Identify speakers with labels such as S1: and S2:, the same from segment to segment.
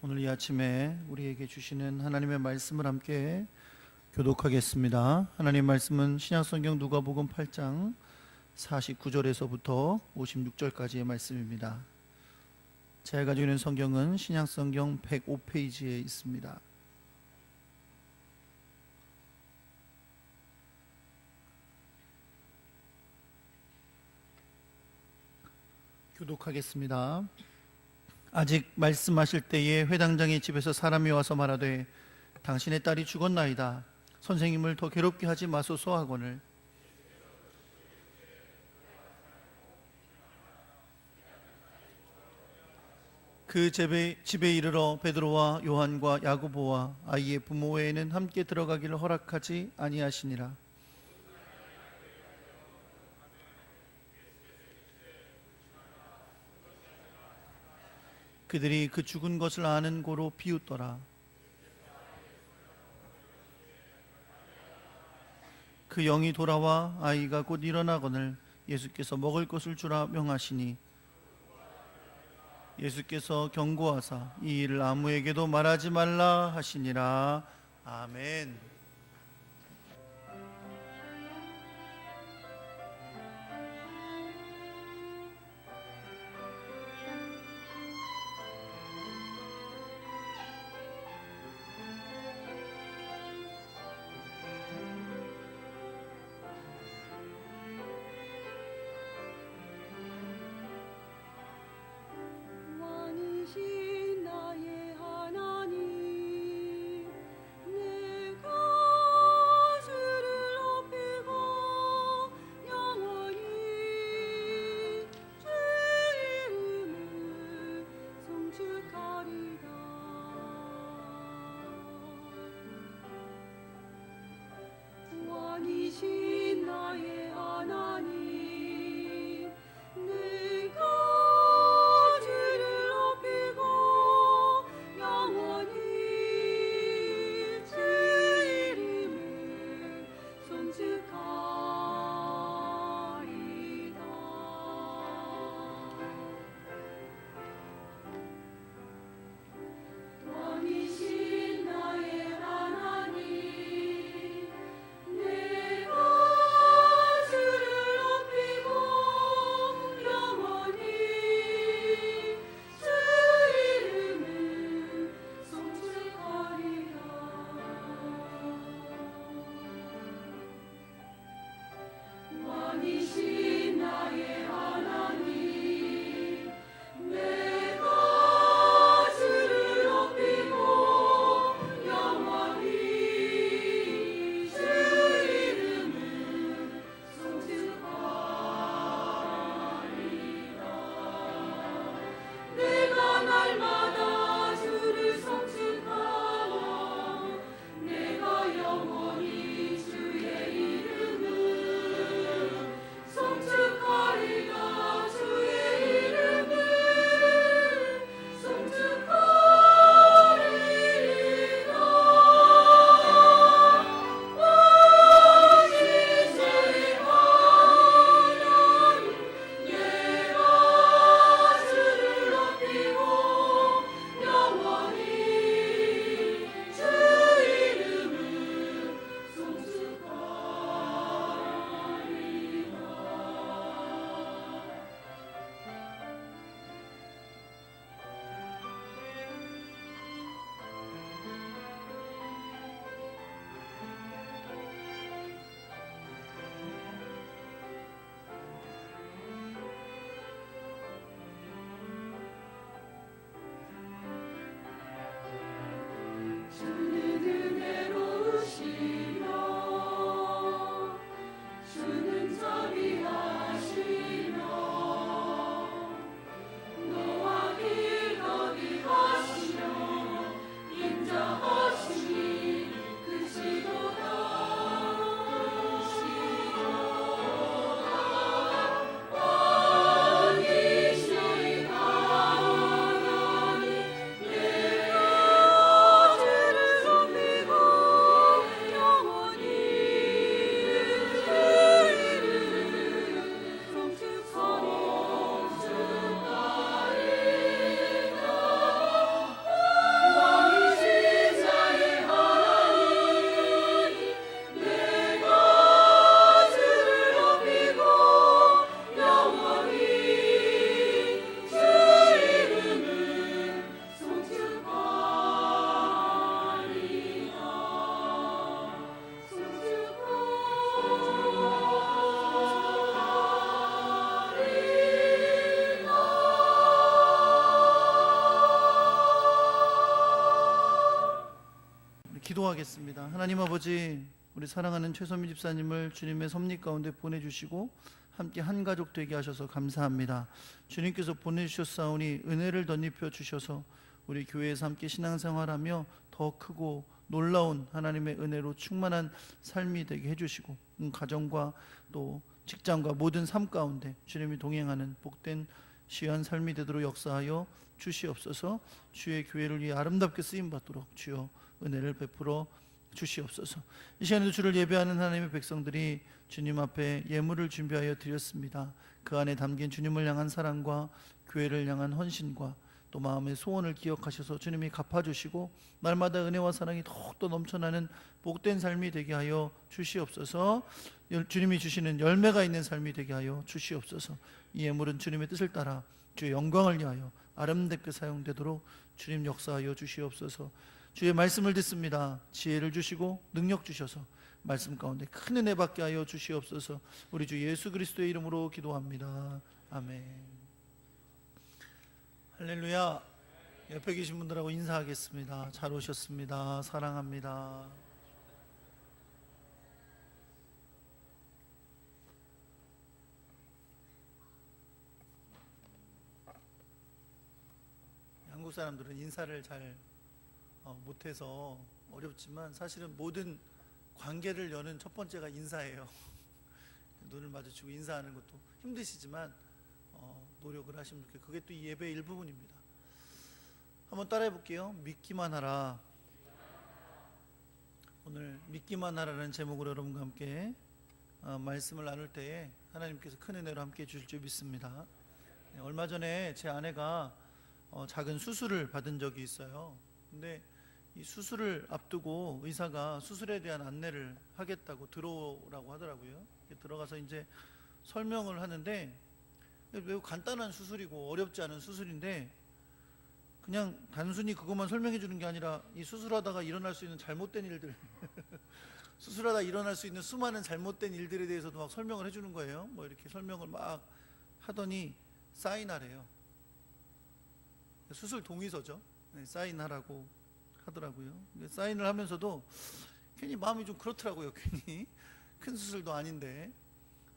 S1: 오늘 이 아침에 우리에게 주시는 하나님의 말씀을 함께 교독하겠습니다. 하나님 말씀은 신약성경 누가복음 8장 49절에서부터 56절까지의 말씀입니다. 제가 가지고 있는 성경은 신약성경 105페이지에 있습니다. 교독하겠습니다. 아직 말씀하실 때에 회당장의 집에서 사람이 와서 말하되 당신의 딸이 죽었나이다. 선생님을 더 괴롭게 하지 마소서 하거늘 그 집에 이르러 베드로와 요한과 야고보와 아이의 부모 외에는 함께 들어가기를 허락하지 아니하시니라. 그들이 그 죽은 것을 아는 고로 비웃더라. 그 영이 돌아와 아이가 곧 일어나거늘 예수께서 먹을 것을 주라 명하시니 예수께서 경고하사 이 일을 아무에게도 말하지 말라 하시니라. 아멘.
S2: 왕이신 나의 하나님, 내가
S1: 기도하겠습니다. 하나님 아버지, 우리 사랑하는 최선미 집사님을 주님의 섭리 가운데 보내주시고 함께 한 가족 되게 하셔서 감사합니다. 주님께서 보내주셨사오니 은혜를 덧입혀 주셔서 우리 교회에서 함께 신앙생활하며 더 크고 놀라운 하나님의 은혜로 충만한 삶이 되게 해주시고 가정과 또 직장과 모든 삶 가운데 주님이 동행하는 복된 귀한 삶이 되도록 역사하여 주시옵소서. 주의 교회를 위해 아름답게 쓰임받도록 주여 은혜를 베풀어 주시옵소서. 이 시간에도 주를 예배하는 하나님의 백성들이 주님 앞에 예물을 준비하여 드렸습니다. 그 안에 담긴 주님을 향한 사랑과 교회를 향한 헌신과 또 마음의 소원을 기억하셔서 주님이 갚아주시고 날마다 은혜와 사랑이 더욱더 넘쳐나는 복된 삶이 되게 하여 주시옵소서. 주님이 주시는 열매가 있는 삶이 되게 하여 주시옵소서. 이 예물은 주님의 뜻을 따라 주의 영광을 위하여 아름답게 사용되도록 주님 역사하여 주시옵소서. 주의 말씀을 듣습니다. 지혜를 주시고 능력 주셔서 말씀 가운데 큰 은혜 받게 하여 주시옵소서. 우리 주 예수 그리스도의 이름으로 기도합니다. 아멘. 할렐루야. 옆에 계신 분들하고 인사하겠습니다. 잘 오셨습니다. 사랑합니다. 한국 사람들은 인사를 잘 못해서 어렵지만 사실은 모든 관계를 여는 첫 번째가 인사예요. 눈을 마주치고 인사하는 것도 힘드시지만 노력을 하시면 좋겠고 그게 또 이 예배의 일부분입니다. 한번 따라해 볼게요. 믿기만 하라. 오늘 믿기만 하라는 제목으로 여러분과 함께 말씀을 나눌 때에 하나님께서 큰 은혜로 함께 해주실 줄 믿습니다. 얼마 전에 제 아내가 작은 수술을 받은 적이 있어요. 근데 이 수술을 앞두고 의사가 수술에 대한 안내를 하겠다고 들어오라고 하더라고요. 들어가서 이제 설명을 하는데 매우 간단한 수술이고 어렵지 않은 수술인데 그냥 단순히 그것만 설명해 주는 게 아니라 이 수술하다가 일어날 수 있는 잘못된 일들 수술하다 일어날 수 있는 수많은 잘못된 일들에 대해서도 막 설명을 해주는 거예요. 뭐 이렇게 설명을 막 하더니 사인하래요. 수술 동의서죠. 네, 사인하라고 하더라고요. 사인을 하면서도 괜히 마음이 좀 그렇더라고요. 괜히 큰 수술도 아닌데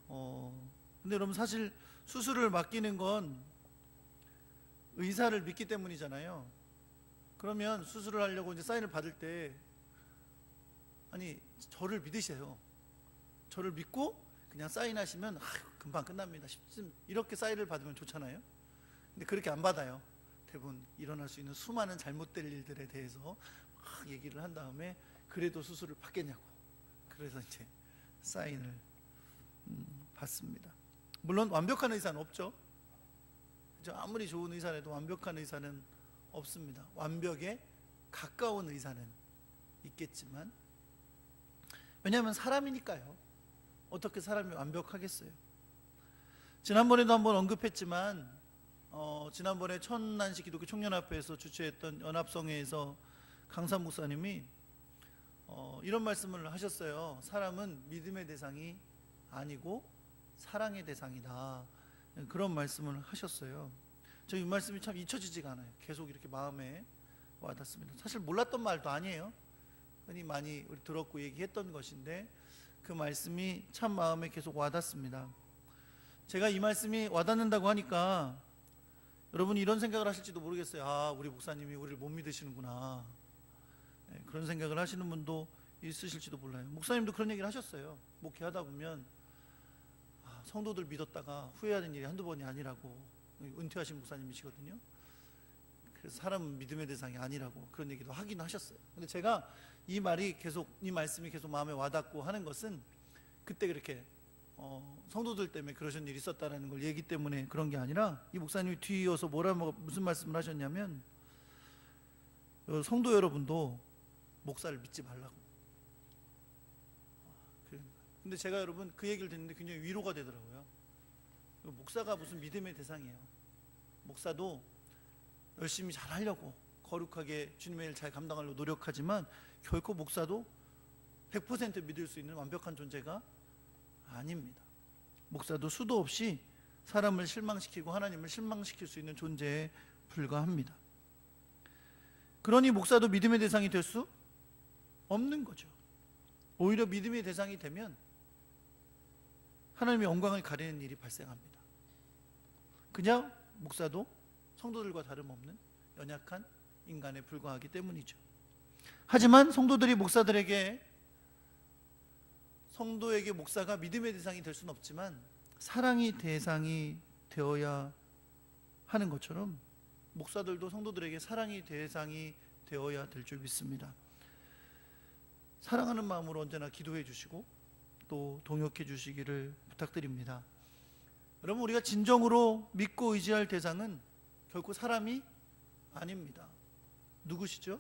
S1: 근데 여러분 사실 수술을 맡기는 건 의사를 믿기 때문이잖아요. 그러면 수술을 하려고 이제 사인을 받을 때 아니 저를 믿으세요. 저를 믿고 그냥 사인하시면 금방 끝납니다. 이렇게 사인을 받으면 좋잖아요. 근데 그렇게 안 받아요. 대부분 일어날 수 있는 수많은 잘못될 일들에 대해서 막 얘기를 한 다음에 그래도 수술을 받겠냐고 그래서 이제 사인을 받습니다. 물론 완벽한 의사는 없죠. 아무리 좋은 의사라도 완벽한 의사는 없습니다. 완벽에 가까운 의사는 있겠지만 왜냐하면 사람이니까요. 어떻게 사람이 완벽하겠어요. 지난번에도 한번 언급했지만 지난번에 천안시 기독교 청년합회에서 주최했던 연합성회에서 강산 목사님이 이런 말씀을 하셨어요. 사람은 믿음의 대상이 아니고 사랑의 대상이다. 그런 말씀을 하셨어요. 저 이 말씀이 참 잊혀지지가 않아요. 계속 이렇게 마음에 와닿습니다. 사실 몰랐던 말도 아니에요. 흔히 많이 우리 들었고 얘기했던 것인데 그 말씀이 참 마음에 계속 와닿습니다. 제가 이 말씀이 와닿는다고 하니까 여러분이 이런 생각을 하실지도 모르겠어요. 우리 목사님이 우리를 못 믿으시는구나. 네, 그런 생각을 하시는 분도 있으실지도 몰라요. 목사님도 그런 얘기를 하셨어요. 목회하다 보면 성도들 믿었다가 후회하는 일이 한두 번이 아니라고. 은퇴하신 목사님이시거든요. 그래서 사람은 믿음의 대상이 아니라고 그런 얘기도 하긴 하셨어요. 근데 제가 이 말씀이 계속 마음에 와닿고 하는 것은 그때 그렇게 성도들 때문에 그러신 일이 있었다는 걸 얘기 때문에 그런 게 아니라 이 목사님이 뒤이어서 무슨 말씀을 하셨냐면 성도 여러분도 목사를 믿지 말라고. 근데 제가 여러분 그 얘기를 듣는데 굉장히 위로가 되더라고요. 목사가 무슨 믿음의 대상이에요. 목사도 열심히 잘 하려고 거룩하게 주님의 일 잘 감당하려고 노력하지만 결코 목사도 100% 믿을 수 있는 완벽한 존재가 아닙니다. 목사도 수도 없이 사람을 실망시키고 하나님을 실망시킬 수 있는 존재에 불과합니다. 그러니 목사도 믿음의 대상이 될 수 없는 거죠. 오히려 믿음의 대상이 되면 하나님의 영광을 가리는 일이 발생합니다. 그냥 목사도 성도들과 다름없는 연약한 인간에 불과하기 때문이죠. 하지만 성도들이 성도에게 목사가 믿음의 대상이 될 수는 없지만 사랑의 대상이 되어야 하는 것처럼 목사들도 성도들에게 사랑의 대상이 되어야 될 줄 믿습니다. 사랑하는 마음으로 언제나 기도해 주시고 또 동역해 주시기를 부탁드립니다. 여러분, 우리가 진정으로 믿고 의지할 대상은 결코 사람이 아닙니다. 누구시죠?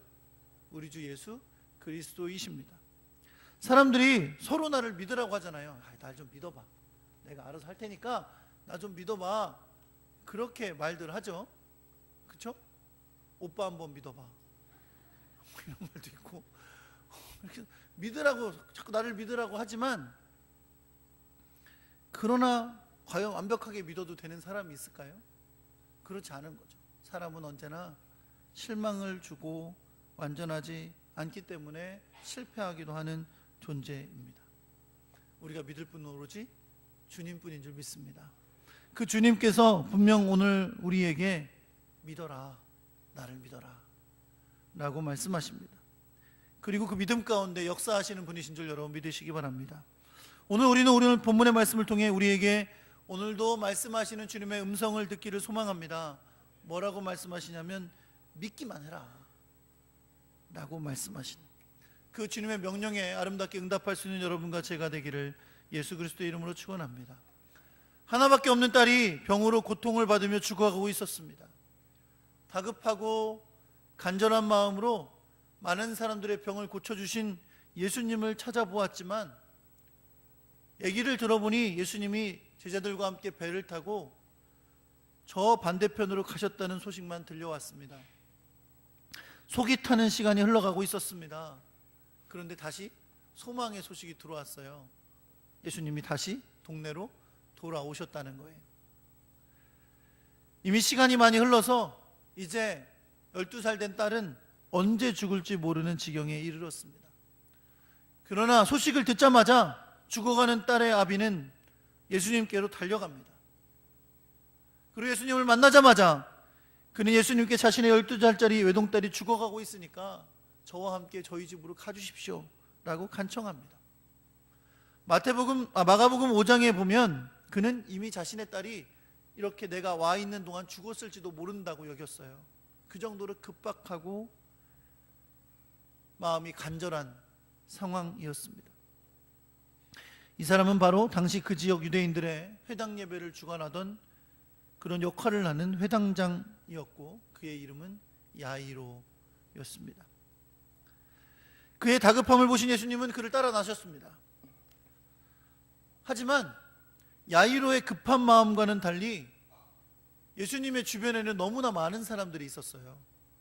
S1: 우리 주 예수 그리스도이십니다. 사람들이 서로 나를 믿으라고 하잖아요. 날 좀 믿어봐, 내가 알아서 할 테니까 나 좀 믿어봐, 그렇게 말들 하죠. 그렇죠? 오빠 한번 믿어봐, 이런 말도 있고, 이렇게 믿으라고, 자꾸 나를 믿으라고 하지만, 그러나 과연 완벽하게 믿어도 되는 사람이 있을까요? 그렇지 않은 거죠. 사람은 언제나 실망을 주고 완전하지 않기 때문에 실패하기도 하는 존재입니다. 우리가 믿을 분은 오로지 주님뿐인 줄 믿습니다. 그 주님께서 분명 오늘 우리에게 믿어라, 나를 믿어라 라고 말씀하십니다. 그리고 그 믿음 가운데 역사하시는 분이신 줄 여러분 믿으시기 바랍니다. 오늘 본문의 말씀을 통해 우리에게 오늘도 말씀하시는 주님의 음성을 듣기를 소망합니다. 뭐라고 말씀하시냐면 믿기만 해라 라고 말씀하시는, 그 주님의 명령에 아름답게 응답할 수 있는 여러분과 제가 되기를 예수 그리스도의 이름으로 축원합니다. 하나밖에 없는 딸이 병으로 고통을 받으며 죽어가고 있었습니다. 다급하고 간절한 마음으로 많은 사람들의 병을 고쳐주신 예수님을 찾아보았지만, 얘기를 들어보니 예수님이 제자들과 함께 배를 타고 저 반대편으로 가셨다는 소식만 들려왔습니다. 속이 타는 시간이 흘러가고 있었습니다. 그런데 다시 소망의 소식이 들어왔어요. 예수님이 다시 동네로 돌아오셨다는 거예요. 이미 시간이 많이 흘러서 이제 12살 된 딸은 언제 죽을지 모르는 지경에 이르렀습니다. 그러나 소식을 듣자마자 죽어가는 딸의 아비는 예수님께로 달려갑니다. 그리고 예수님을 만나자마자 그는 예수님께 자신의 12살짜리 외동딸이 죽어가고 있으니까 저와 함께 저희 집으로 가주십시오 라고 간청합니다. 마가복음 5장에 보면 그는 이미 자신의 딸이 이렇게 내가 와 있는 동안 죽었을지도 모른다고 여겼어요. 그 정도로 급박하고 마음이 간절한 상황이었습니다. 이 사람은 바로 당시 그 지역 유대인들의 회당 예배를 주관하던 그런 역할을 하는 회당장이었고, 그의 이름은 야이로였습니다. 그의 다급함을 보신 예수님은 그를 따라 나셨습니다. 하지만 야이로의 급한 마음과는 달리 예수님의 주변에는 너무나 많은 사람들이 있었어요.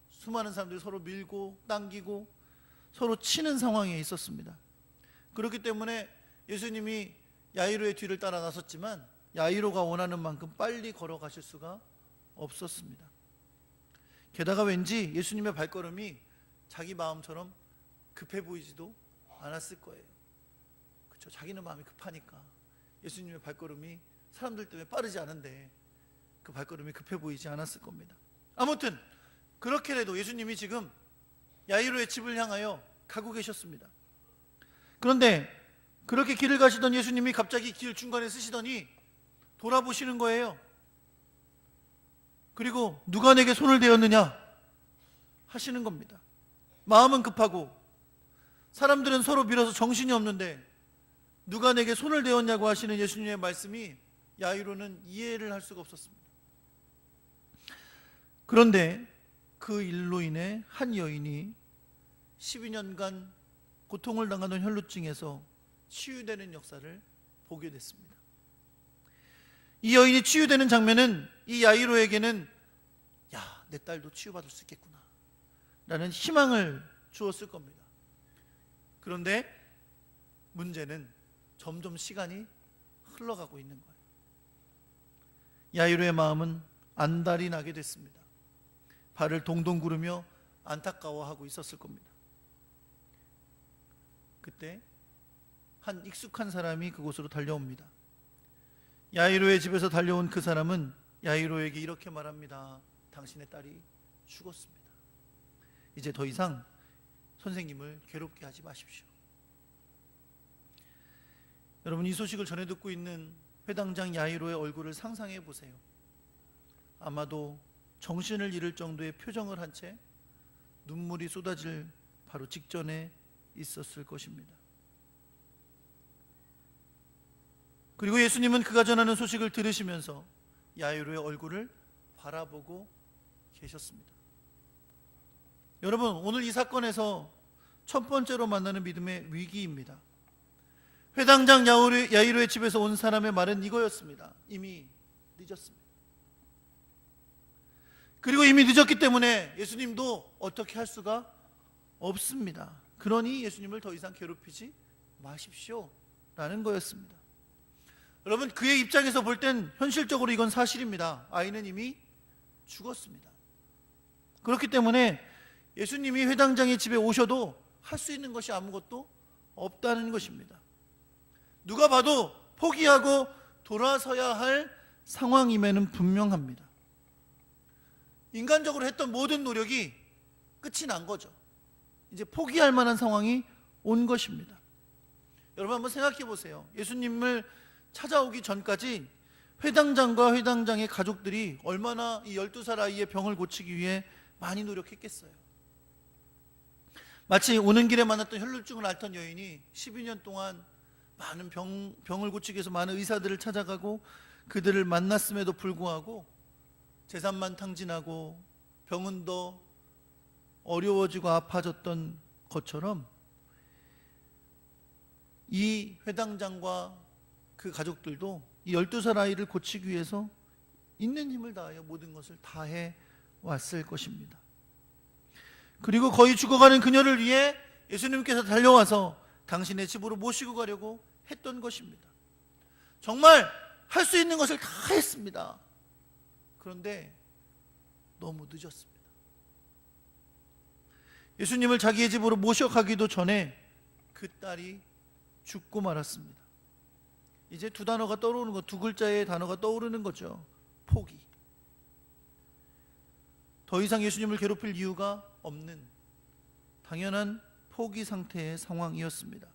S1: 수많은 사람들이 서로 밀고 당기고 서로 치는 상황에 있었습니다. 그렇기 때문에 예수님이 야이로의 뒤를 따라 나섰지만 야이로가 원하는 만큼 빨리 걸어가실 수가 없었습니다. 게다가 왠지 예수님의 발걸음이 자기 마음처럼 급해 보이지도 않았을 거예요. 그렇죠? 자기는 마음이 급하니까 예수님의 발걸음이 사람들 때문에 빠르지 않은데 그 발걸음이 급해 보이지 않았을 겁니다. 아무튼 그렇게라도 예수님이 지금 야이로의 집을 향하여 가고 계셨습니다. 그런데 그렇게 길을 가시던 예수님이 갑자기 길 중간에 쓰시더니 돌아보시는 거예요. 그리고 누가 내게 손을 대었느냐 하시는 겁니다. 마음은 급하고 사람들은 서로 밀어서 정신이 없는데 누가 내게 손을 대었냐고 하시는 예수님의 말씀이 야이로는 이해를 할 수가 없었습니다. 그런데 그 일로 인해 한 여인이 12년간 고통을 당하던 혈루증에서 치유되는 역사를 보게 됐습니다. 이 여인이 치유되는 장면은 이 야이로에게는 내 딸도 치유받을 수 있겠구나 라는 희망을 주었을 겁니다. 그런데 문제는 점점 시간이 흘러가고 있는 거예요. 야이로의 마음은 안달이 나게 됐습니다. 발을 동동 구르며 안타까워하고 있었을 겁니다. 그때 한 익숙한 사람이 그곳으로 달려옵니다. 야이로의 집에서 달려온 그 사람은 야이로에게 이렇게 말합니다. 당신의 딸이 죽었습니다. 이제 더 이상 선생님을 괴롭게 하지 마십시오. 여러분, 이 소식을 전해 듣고 있는 회당장 야이로의 얼굴을 상상해 보세요. 아마도 정신을 잃을 정도의 표정을 한 채 눈물이 쏟아질 바로 직전에 있었을 것입니다. 그리고 예수님은 그가 전하는 소식을 들으시면서 야이로의 얼굴을 바라보고 계셨습니다. 여러분, 오늘 이 사건에서 첫 번째로 만나는 믿음의 위기입니다. 회당장 야이로의 집에서 온 사람의 말은 이거였습니다. 이미 늦었습니다. 그리고 이미 늦었기 때문에 예수님도 어떻게 할 수가 없습니다. 그러니 예수님을 더 이상 괴롭히지 마십시오 라는 거였습니다. 여러분, 그의 입장에서 볼 땐 현실적으로 이건 사실입니다. 아이는 이미 죽었습니다. 그렇기 때문에 예수님이 회당장의 집에 오셔도 할 수 있는 것이 아무것도 없다는 것입니다. 누가 봐도 포기하고 돌아서야 할 상황임에는 분명합니다. 인간적으로 했던 모든 노력이 끝이 난 거죠. 이제 포기할 만한 상황이 온 것입니다. 여러분, 한번 생각해 보세요. 예수님을 찾아오기 전까지 회당장과 회당장의 가족들이 얼마나 이 12살 아이의 병을 고치기 위해 많이 노력했겠어요. 마치 오는 길에 만났던 혈루증을 앓던 여인이 12년 동안 많은 병을 고치기 위해서 많은 의사들을 찾아가고 그들을 만났음에도 불구하고 재산만 탕진하고 병은 더 어려워지고 아파졌던 것처럼 이 회당장과 그 가족들도 이 12살 아이를 고치기 위해서 있는 힘을 다하여 모든 것을 다해 왔을 것입니다. 그리고 거의 죽어가는 그녀를 위해 예수님께서 달려와서 당신의 집으로 모시고 가려고 했던 것입니다. 정말 할 수 있는 것을 다 했습니다. 그런데 너무 늦었습니다. 예수님을 자기의 집으로 모셔가기도 전에 그 딸이 죽고 말았습니다. 이제 두 단어가 떠오르는 것, 두 글자의 단어가 떠오르는 거죠. 포기. 더 이상 예수님을 괴롭힐 이유가 없는 당연한 포기 상태의 상황이었습니다.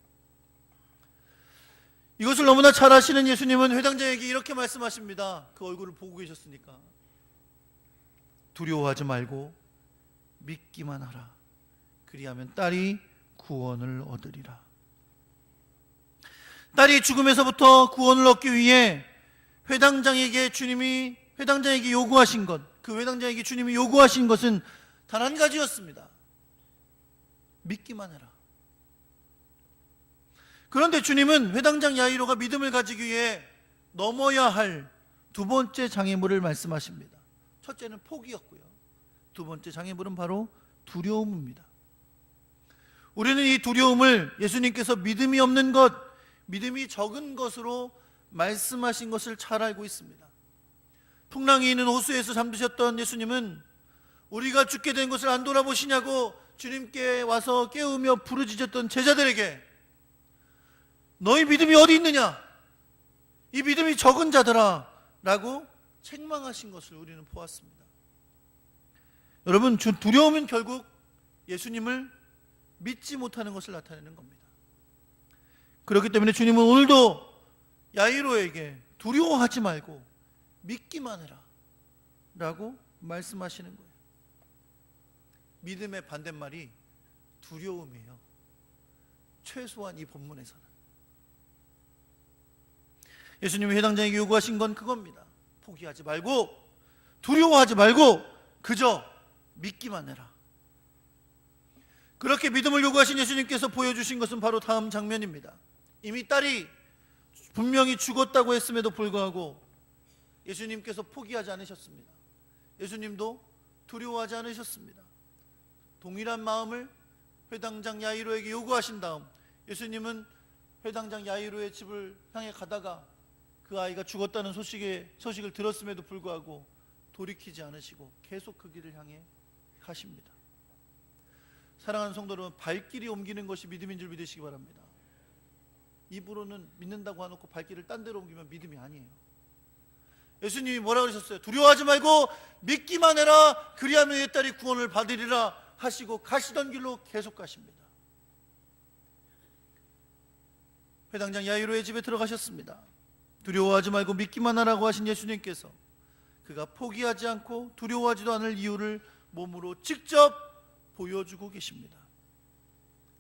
S1: 이것을 너무나 잘 아시는 예수님은 회당장에게 이렇게 말씀하십니다. 그 얼굴을 보고 계셨으니까. 두려워하지 말고 믿기만 하라. 그리하면 딸이 구원을 얻으리라. 딸이 죽음에서부터 구원을 얻기 위해 회당장에게 요구하신 것, 그 회당장에게 주님이 요구하신 것은 단 한 가지였습니다. 믿기만 해라. 그런데 주님은 회당장 야이로가 믿음을 가지기 위해 넘어야 할 두 번째 장애물을 말씀하십니다. 첫째는 포기였고요. 두 번째 장애물은 바로 두려움입니다. 우리는 이 두려움을 예수님께서 믿음이 없는 것, 믿음이 적은 것으로 말씀하신 것을 잘 알고 있습니다. 풍랑이 있는 호수에서 잠드셨던 예수님은 우리가 죽게 된 것을 안 돌아보시냐고 주님께 와서 깨우며 부르짖었던 제자들에게 너희 믿음이 어디 있느냐? 이 믿음이 적은 자들아 라고 책망하신 것을 우리는 보았습니다. 여러분, 두려움은 결국 예수님을 믿지 못하는 것을 나타내는 겁니다. 그렇기 때문에 주님은 오늘도 야이로에게 두려워하지 말고 믿기만 해라 라고 말씀하시는 거예요. 믿음의 반대말이 두려움이에요. 최소한 이 본문에서는. 예수님이 회당장에게 요구하신 건 그겁니다. 포기하지 말고 두려워하지 말고 그저 믿기만 해라. 그렇게 믿음을 요구하신 예수님께서 보여주신 것은 바로 다음 장면입니다. 이미 딸이 분명히 죽었다고 했음에도 불구하고 예수님께서 포기하지 않으셨습니다. 예수님도 두려워하지 않으셨습니다. 동일한 마음을 회당장 야이로에게 요구하신 다음 예수님은 회당장 야이로의 집을 향해 가다가 그 아이가 죽었다는 소식을 들었음에도 불구하고 돌이키지 않으시고 계속 그 길을 향해 가십니다. 사랑하는 성도 여러분, 발길이 옮기는 것이 믿음인 줄 믿으시기 바랍니다. 입으로는 믿는다고 해놓고 발길을 딴 데로 옮기면 믿음이 아니에요. 예수님이 뭐라 그러셨어요? 두려워하지 말고 믿기만 해라. 그리하면 내 딸이 구원을 받으리라 하시고 가시던 길로 계속 가십니다. 회당장 야이로의 집에 들어가셨습니다. 두려워하지 말고 믿기만 하라고 하신 예수님께서 그가 포기하지 않고 두려워하지도 않을 이유를 몸으로 직접 보여주고 계십니다.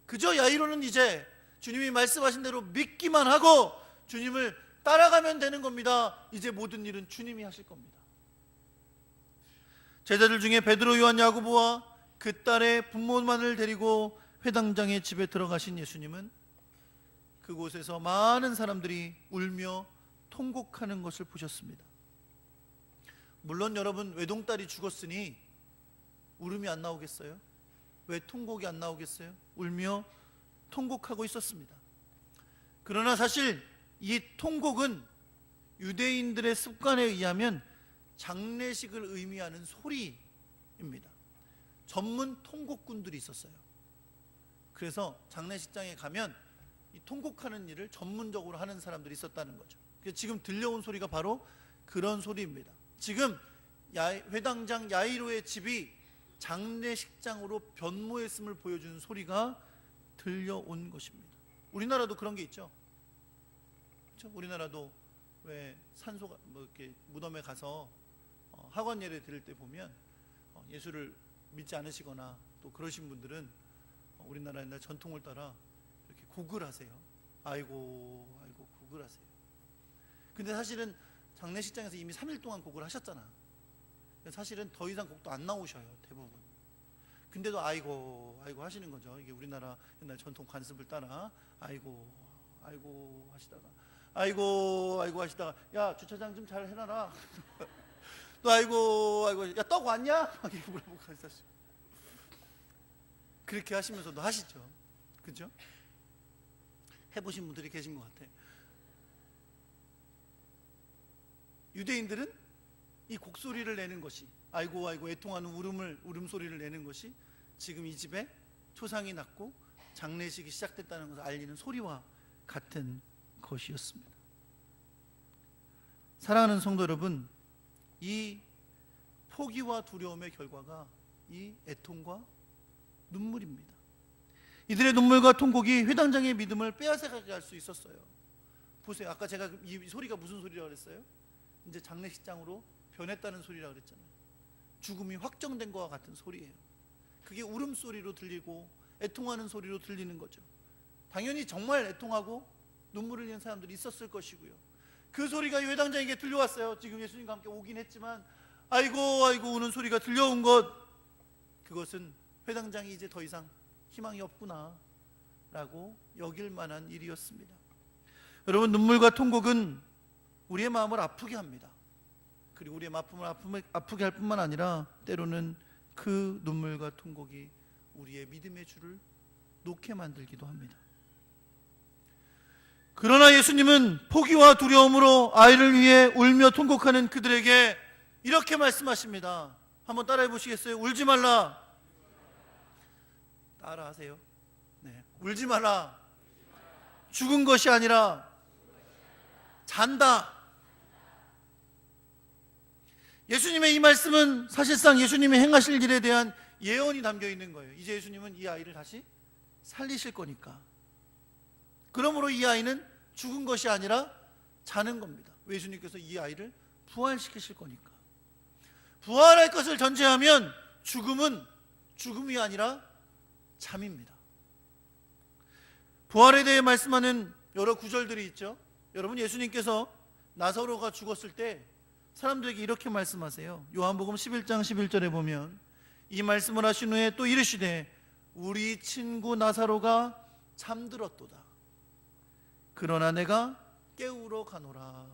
S1: 그저 야이로는 이제 주님이 말씀하신 대로 믿기만 하고 주님을 따라가면 되는 겁니다. 이제 모든 일은 주님이 하실 겁니다. 제자들 중에 베드로, 요한, 야고보와 그 딸의 부모만을 데리고 회당장의 집에 들어가신 예수님은 그곳에서 많은 사람들이 울며 통곡하는 것을 보셨습니다. 물론 여러분, 외동딸이 죽었으니 울음이 안 나오겠어요? 왜 통곡이 안 나오겠어요? 울며 통곡하고 있었습니다. 그러나 사실 이 통곡은 유대인들의 습관에 의하면 장례식을 의미하는 소리입니다. 전문 통곡꾼들이 있었어요. 그래서 장례식장에 가면 이 통곡하는 일을 전문적으로 하는 사람들이 있었다는 거죠. 그래서 지금 들려온 소리가 바로 그런 소리입니다. 지금 회당장 야이로의 집이 장례식장으로 변모했음을 보여주는 소리가 들려온 것입니다. 우리나라도 그런 게 있죠. 그렇죠? 우리나라도 왜 산소가 이렇게 무덤에 가서 학원 예배 드릴 때 보면 예수를 믿지 않으시거나 또 그러신 분들은 우리나라 옛날 전통을 따라 이렇게 곡을 하세요. 아이고 아이고 곡을 하세요. 근데 사실은 장례식장에서 이미 3일 동안 곡을 하셨잖아. 사실은 더 이상 곡도 안 나오셔요, 대부분. 근데도 아이고 아이고 하시는 거죠. 이게 우리나라 옛날 전통 관습을 따라 아이고 아이고 하시다가 아이고 아이고 하시다가 야 주차장 좀 잘 해놔라. 또 아이고 아이고 야 떡 왔냐? 막 이렇게 물어보고 사실 그렇게 하시면서도 하시죠. 그죠? 해보신 분들이 계신 것 같아. 유대인들은 이 곡소리를 내는 것이 아이고 아이고 애통하는 울음소리를 내는 것이 지금 이 집에 초상이 났고 장례식이 시작됐다는 것을 알리는 소리와 같은 것이었습니다. 사랑하는 성도 여러분, 이 포기와 두려움의 결과가 이 애통과 눈물입니다. 이들의 눈물과 통곡이 회당장의 믿음을 빼앗아가게 할 수 있었어요. 보세요. 아까 제가 이 소리가 무슨 소리라고 그랬어요? 이제 장례식장으로 변했다는 소리라고 그랬잖아요. 죽음이 확정된 것과 같은 소리예요. 그게 울음소리로 들리고 애통하는 소리로 들리는 거죠. 당연히 정말 애통하고 눈물을 흘리는 사람들이 있었을 것이고요. 그 소리가 이 회당장에게 들려왔어요. 지금 예수님과 함께 오긴 했지만 아이고 아이고 우는 소리가 들려온 것, 그것은 회당장이 이제 더 이상 희망이 없구나 라고 여길 만한 일이었습니다. 여러분, 눈물과 통곡은 우리의 마음을 아프게 합니다. 그리고 우리의 마음을 아프게 할 뿐만 아니라 때로는 그 눈물과 통곡이 우리의 믿음의 줄을 놓게 만들기도 합니다. 그러나 예수님은 포기와 두려움으로 아이를 위해 울며 통곡하는 그들에게 이렇게 말씀하십니다. 한번 따라해 보시겠어요? 울지 말라. 따라하세요. 네. 울지 말라. 죽은 것이 아니라 잔다. 예수님의 이 말씀은 사실상 예수님이 행하실 일에 대한 예언이 담겨 있는 거예요. 이제 예수님은 이 아이를 다시 살리실 거니까. 그러므로 이 아이는 죽은 것이 아니라 자는 겁니다. 예수님께서 이 아이를 부활시키실 거니까. 부활할 것을 전제하면 죽음은 죽음이 아니라 잠입니다. 부활에 대해 말씀하는 여러 구절들이 있죠. 여러분, 예수님께서 나사로가 죽었을 때 사람들에게 이렇게 말씀하세요. 요한복음 11장 11절에 보면 이 말씀을 하신 후에 또 이르시되 우리 친구 나사로가 잠들었도다. 그러나 내가 깨우러 가노라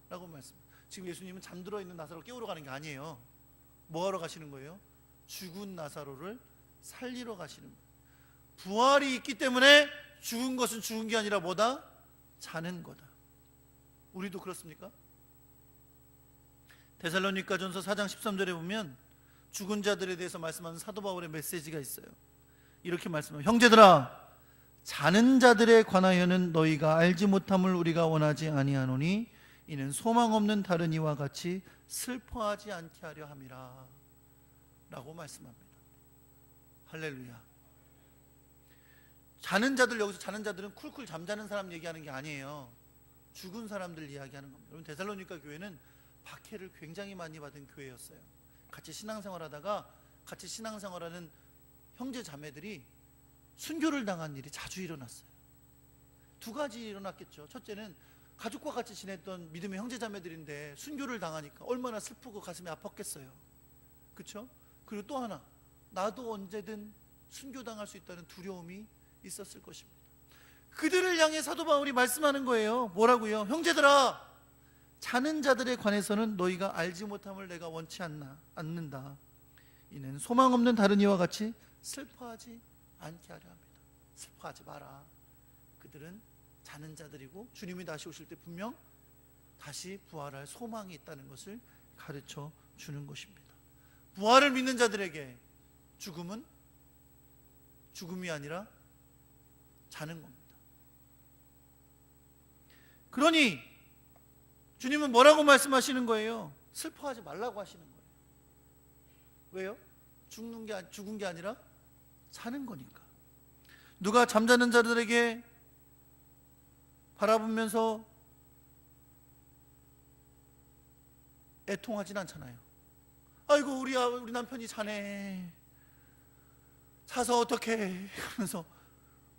S1: 라고 말씀합니다. 지금 예수님은 잠들어 있는 나사로 깨우러 가는 게 아니에요. 뭐 하러 가시는 거예요? 죽은 나사로를 살리러 가시는 거예요. 부활이 있기 때문에 죽은 것은 죽은 게 아니라 뭐다? 자는 거다. 우리도 그렇습니까? 데살로니가전서 4장 13절에 보면 죽은 자들에 대해서 말씀하는 사도 바울의 메시지가 있어요. 이렇게 말씀합니다. 형제들아, 자는 자들에 관하여는 너희가 알지 못함을 우리가 원하지 아니하노니 이는 소망 없는 다른 이와 같이 슬퍼하지 않게 하려 함이라 라고 말씀합니다. 할렐루야. 자는 자들, 여기서 자는 자들은 쿨쿨 잠자는 사람 얘기하는 게 아니에요. 죽은 사람들 이야기하는 겁니다. 여러분, 데살로니가 교회는 박해를 굉장히 많이 받은 교회였어요. 같이 신앙생활하다가 같이 신앙생활하는 형제 자매들이 순교를 당한 일이 자주 일어났어요. 두 가지 일어났겠죠. 첫째는 가족과 같이 지냈던 믿음의 형제 자매들인데 순교를 당하니까 얼마나 슬프고 가슴이 아팠겠어요. 그렇죠? 그리고 또 하나, 나도 언제든 순교당할 수 있다는 두려움이 있었을 것입니다. 그들을 향해 사도 바울이 말씀하는 거예요. 뭐라고요? 형제들아, 자는 자들에 관해서는 너희가 알지 못함을 내가 원치 않는다. 이는 소망 없는 다른 이와 같이 슬퍼하지 않게 하려 합니다. 슬퍼하지 마라. 그들은 자는 자들이고 주님이 다시 오실 때 분명 다시 부활할 소망이 있다는 것을 가르쳐 주는 것입니다. 부활을 믿는 자들에게 죽음은 죽음이 아니라 자는 겁니다. 그러니 주님은 뭐라고 말씀하시는 거예요? 슬퍼하지 말라고 하시는 거예요. 왜요? 죽은 게 아니라 사는 거니까. 누가 잠자는 자들에게 바라보면서 애통하진 않잖아요. 아이고 우리 남편이 자네, 자서 어떡해 하면서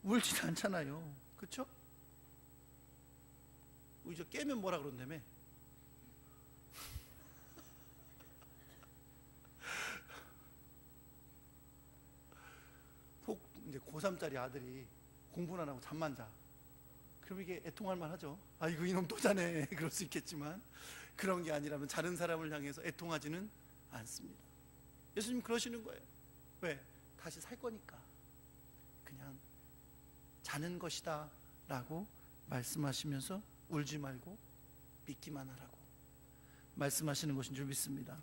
S1: 울진 않잖아요. 그렇죠? 이제 깨면 뭐라 그런다며. 이제 고3짜리 아들이 공부는 안 하고 잠만 자. 그럼 이게 애통할 만하죠. 아이고 이놈 또 자네 그럴 수 있겠지만 그런 게 아니라면 자는 사람을 향해서 애통하지는 않습니다. 예수님 그러시는 거예요. 왜? 다시 살 거니까 그냥 자는 것이다 라고 말씀하시면서 울지 말고 믿기만 하라고 말씀하시는 것인 줄 믿습니다.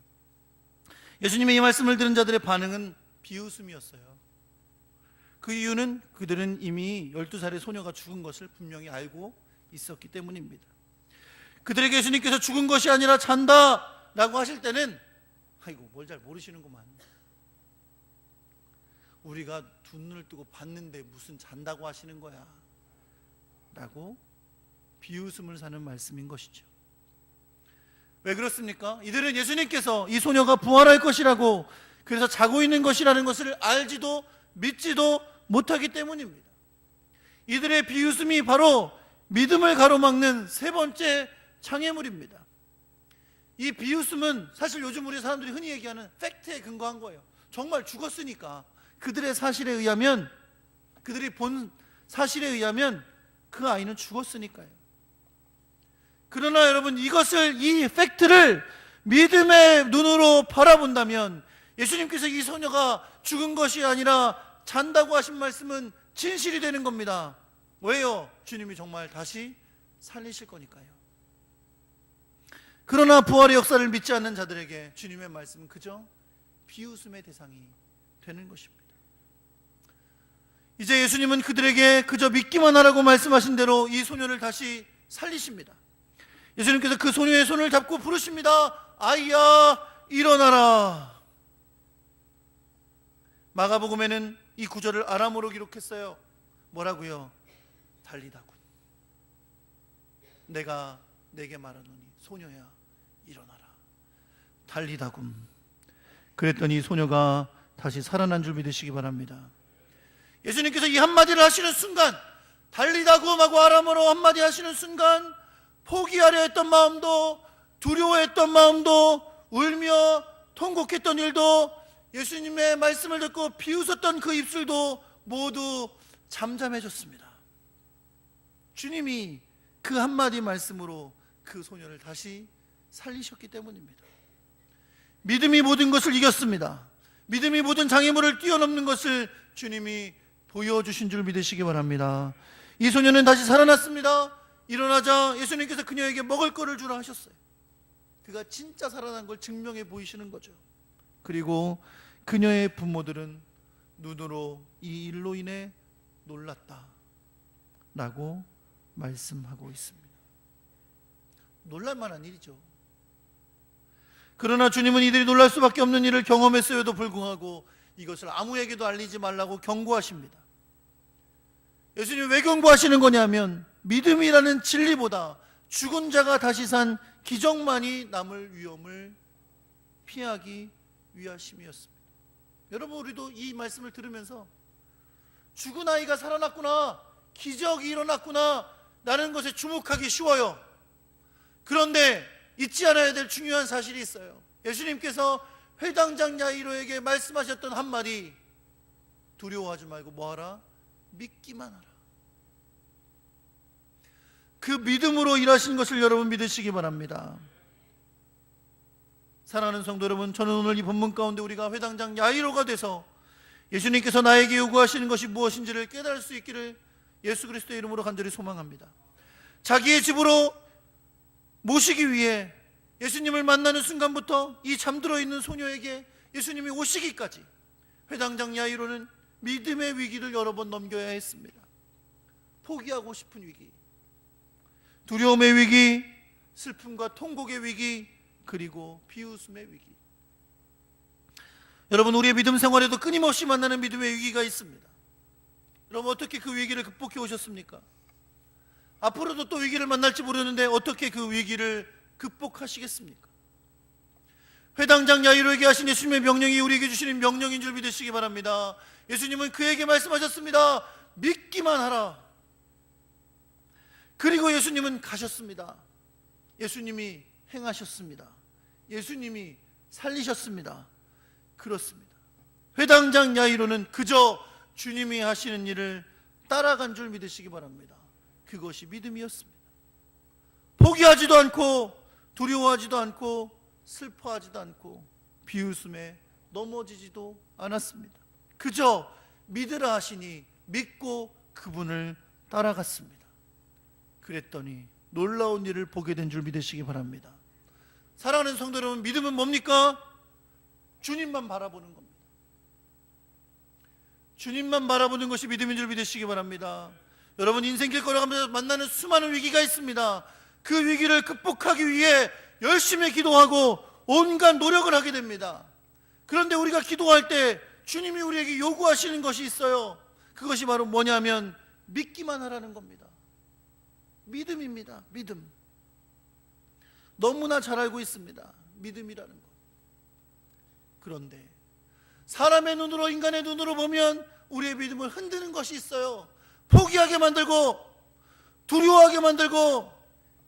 S1: 예수님의 이 말씀을 들은 자들의 반응은 비웃음이었어요. 그 이유는 그들은 이미 12살의 소녀가 죽은 것을 분명히 알고 있었기 때문입니다. 그들에게 예수님께서 죽은 것이 아니라 잔다 라고 하실 때는 아이고 뭘 잘 모르시는구만, 우리가 두 눈을 뜨고 봤는데 무슨 잔다고 하시는 거야 라고 비웃음을 사는 말씀인 것이죠. 왜 그렇습니까? 이들은 예수님께서 이 소녀가 부활할 것이라고, 그래서 자고 있는 것이라는 것을 알지도 믿지도 못하기 때문입니다. 이들의 비웃음이 바로 믿음을 가로막는 세 번째 장애물입니다. 이 비웃음은 사실 요즘 우리 사람들이 흔히 얘기하는 팩트에 근거한 거예요. 정말 죽었으니까, 그들의 사실에 의하면, 그들이 본 사실에 의하면 그 아이는 죽었으니까요. 그러나 여러분, 이 팩트를 믿음의 눈으로 바라본다면 예수님께서 이 소녀가 죽은 것이 아니라 잔다고 하신 말씀은 진실이 되는 겁니다. 왜요? 주님이 정말 다시 살리실 거니까요. 그러나 부활의 역사를 믿지 않는 자들에게 주님의 말씀은 그저 비웃음의 대상이 되는 것입니다. 이제 예수님은 그들에게 그저 믿기만 하라고 말씀하신 대로 이 소녀를 다시 살리십니다. 예수님께서 그 소녀의 손을 잡고 부르십니다. 아이야, 일어나라. 마가복음에는 이 구절을 아람어로 기록했어요. 뭐라고요? 달리다군. 내가 내게 말하노니 소녀야 일어나라. 달리다군. 그랬더니 소녀가 다시 살아난 줄 믿으시기 바랍니다. 예수님께서 이 한마디를 하시는 순간, 달리다군 하고 아람어로 한마디 하시는 순간 포기하려 했던 마음도, 두려워했던 마음도, 울며 통곡했던 일도, 예수님의 말씀을 듣고 비웃었던 그 입술도 모두 잠잠해졌습니다. 주님이 그 한마디 말씀으로 그 소녀를 다시 살리셨기 때문입니다. 믿음이 모든 것을 이겼습니다. 믿음이 모든 장애물을 뛰어넘는 것을 주님이 보여주신 줄 믿으시기 바랍니다. 이 소녀는 다시 살아났습니다. 일어나자 예수님께서 그녀에게 먹을 거를 주라 하셨어요. 그가 진짜 살아난 걸 증명해 보이시는 거죠. 그리고 그녀의 부모들은 눈으로 이 일로 인해 놀랐다 라고 말씀하고 있습니다. 놀랄만한 일이죠. 그러나 주님은 이들이 놀랄 수밖에 없는 일을 경험했음에도 불구하고 이것을 아무에게도 알리지 말라고 경고하십니다. 예수님이 왜 경고하시는 거냐면 믿음이라는 진리보다 죽은 자가 다시 산 기적만이 남을 위험을 피하기 위하심이었습니다. 여러분, 우리도 이 말씀을 들으면서 죽은 아이가 살아났구나, 기적이 일어났구나 라는 것에 주목하기 쉬워요. 그런데 잊지 않아야 될 중요한 사실이 있어요. 예수님께서 회당장 야이로에게 말씀하셨던 한마디, 두려워하지 말고 뭐하라? 믿기만 하라. 그 믿음으로 일하신 것을 여러분 믿으시기 바랍니다. 사랑하는 성도 여러분, 저는 오늘 이 본문 가운데 우리가 회당장 야이로가 돼서 예수님께서 나에게 요구하시는 것이 무엇인지를 깨달을 수 있기를 예수 그리스도의 이름으로 간절히 소망합니다. 자기의 집으로 모시기 위해 예수님을 만나는 순간부터 이 잠들어 있는 소녀에게 예수님이 오시기까지 회당장 야이로는 믿음의 위기를 여러 번 넘겨야 했습니다. 포기하고 싶은 위기, 두려움의 위기, 슬픔과 통곡의 위기, 그리고 비웃음의 위기. 여러분, 우리의 믿음 생활에도 끊임없이 만나는 믿음의 위기가 있습니다. 여러분, 어떻게 그 위기를 극복해 오셨습니까? 앞으로도 또 위기를 만날지 모르는데 어떻게 그 위기를 극복하시겠습니까? 회당장 야이로에게 하신 예수님의 명령이 우리에게 주시는 명령인 줄 믿으시기 바랍니다. 예수님은 그에게 말씀하셨습니다. 믿기만 하라. 그리고 예수님은 가셨습니다. 예수님이 행하셨습니다. 예수님이 살리셨습니다. 그렇습니다. 회당장 야이로는 그저 주님이 하시는 일을 따라간 줄 믿으시기 바랍니다. 그것이 믿음이었습니다. 포기하지도 않고 두려워하지도 않고 슬퍼하지도 않고 비웃음에 넘어지지도 않았습니다. 그저 믿으라 하시니 믿고 그분을 따라갔습니다. 그랬더니 놀라운 일을 보게 된 줄 믿으시기 바랍니다. 사랑하는 성도 여러분, 믿음은 뭡니까? 주님만 바라보는 겁니다. 주님만 바라보는 것이 믿음인 줄 믿으시기 바랍니다. 여러분, 인생길 걸어가면서 만나는 수많은 위기가 있습니다. 그 위기를 극복하기 위해 열심히 기도하고 온갖 노력을 하게 됩니다. 그런데 우리가 기도할 때 주님이 우리에게 요구하시는 것이 있어요. 그것이 바로 뭐냐면 믿기만 하라는 겁니다. 믿음입니다. 믿음. 너무나 잘 알고 있습니다. 믿음이라는 것. 그런데 사람의 눈으로, 인간의 눈으로 보면 우리의 믿음을 흔드는 것이 있어요. 포기하게 만들고 두려워하게 만들고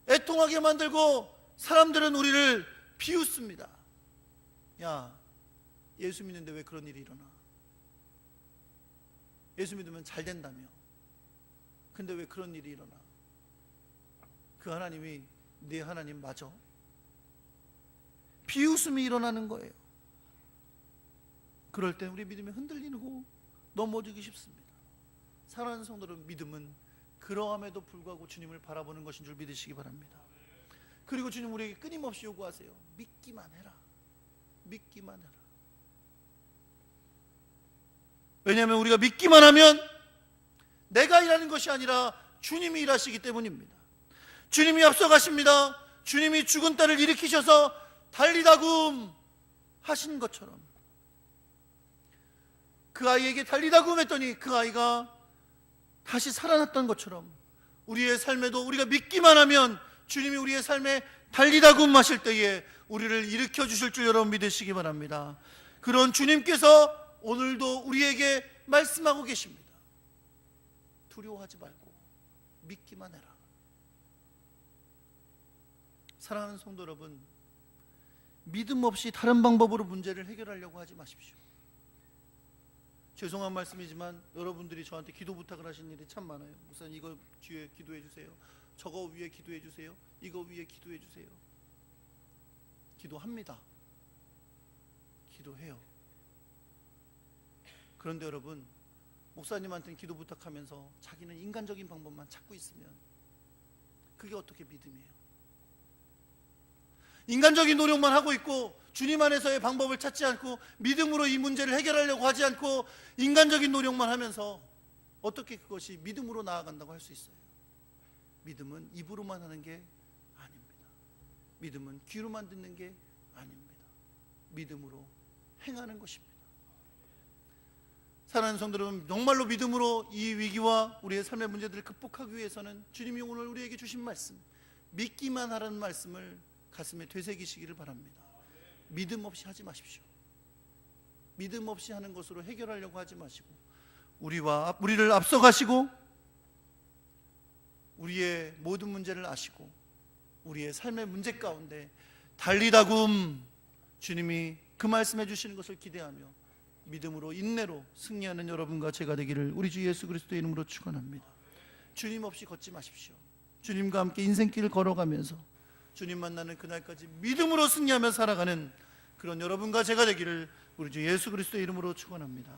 S1: 애통하게 만들고 사람들은 우리를 비웃습니다. 야, 예수 믿는데 왜 그런 일이 일어나? 예수 믿으면 잘 된다며. 근데 왜 그런 일이 일어나? 그 하나님이 네 하나님 맞아? 비웃음이 일어나는 거예요. 그럴 때 우리 믿음이 흔들리고 넘어지기 쉽습니다. 사랑하는 성도는 믿음은 그러함에도 불구하고 주님을 바라보는 것인 줄 믿으시기 바랍니다. 그리고 주님 우리에게 끊임없이 요구하세요. 믿기만 해라. 믿기만 해라. 왜냐하면 우리가 믿기만 하면 내가 일하는 것이 아니라 주님이 일하시기 때문입니다. 주님이 앞서가십니다. 주님이 죽은 딸을 일으키셔서 달리다굼 하신 것처럼 그 아이에게 달리다굼 했더니 그 아이가 다시 살아났던 것처럼 우리의 삶에도 우리가 믿기만 하면 주님이 우리의 삶에 달리다굼 하실 때에 우리를 일으켜 주실 줄 여러분 믿으시기 바랍니다. 그런 주님께서 오늘도 우리에게 말씀하고 계십니다. 두려워하지 말고 믿기만 해라. 사랑하는 성도 여러분, 믿음 없이 다른 방법으로 문제를 해결하려고 하지 마십시오. 죄송한 말씀이지만 여러분들이 저한테 기도 부탁을 하시는 일이 참 많아요. 목사님 이거 뒤에 기도해 주세요. 저거 위에 기도해 주세요. 이거 위에 기도해 주세요. 기도합니다. 기도해요. 그런데 여러분, 목사님한테는 기도 부탁하면서 자기는 인간적인 방법만 찾고 있으면 그게 어떻게 믿음이에요? 인간적인 노력만 하고 있고 주님 안에서의 방법을 찾지 않고 믿음으로 이 문제를 해결하려고 하지 않고 인간적인 노력만 하면서 어떻게 그것이 믿음으로 나아간다고 할 수 있어요? 믿음은 입으로만 하는 게 아닙니다. 믿음은 귀로만 듣는 게 아닙니다. 믿음으로 행하는 것입니다. 사랑하는 성도 여러분, 정말로 믿음으로 이 위기와 우리의 삶의 문제들을 극복하기 위해서는 주님이 오늘 우리에게 주신 말씀, 믿기만 하라는 말씀을 가슴에 되새기시기를 바랍니다. 믿음 없이 하지 마십시오. 믿음 없이 하는 것으로 해결하려고 하지 마시고, 우리를 앞서가시고 우리의 모든 문제를 아시고 우리의 삶의 문제 가운데 달리다굼 주님이 그 말씀해 주시는 것을 기대하며 믿음으로 인내로 승리하는 여러분과 제가 되기를 우리 주 예수 그리스도의 이름으로 축원합니다. 주님 없이 걷지 마십시오. 주님과 함께 인생길을 걸어가면서 주님 만나는 그날까지 믿음으로 승리하며 살아가는 그런 여러분과 제가 되기를 우리 주 예수 그리스도의 이름으로 축원합니다.